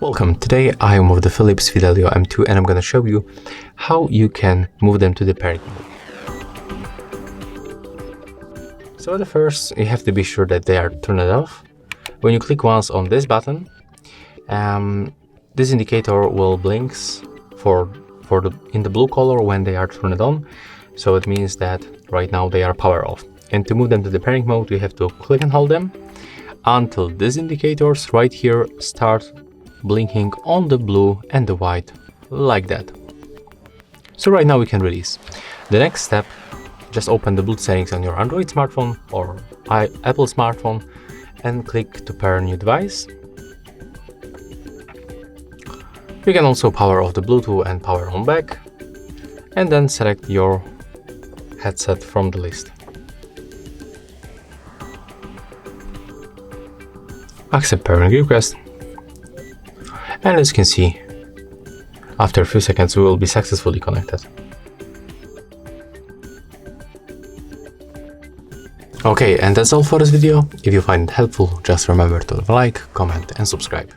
Welcome. Today I am with the Philips Fidelio M2 and I'm going to show you how you can move them to the pairing mode. So at first you have to be sure that they are turned off. When you click once on this button, this indicator will blink in the blue color when they are turned on. So it means that right now they are power off. And to move them to the pairing mode, you have to click and hold them until these indicators right here start blinking on the blue and the white, like that. So right now we can release. The next step, just open the Bluetooth settings on your Android smartphone or Apple smartphone and click to pair a new device. You can also power off the Bluetooth and power on back, and then select your headset from the list. Accept pairing request. And as you can see, after a few seconds we will be successfully connected. Okay, and that's all for this video. If you find it helpful, just remember to like, comment and subscribe.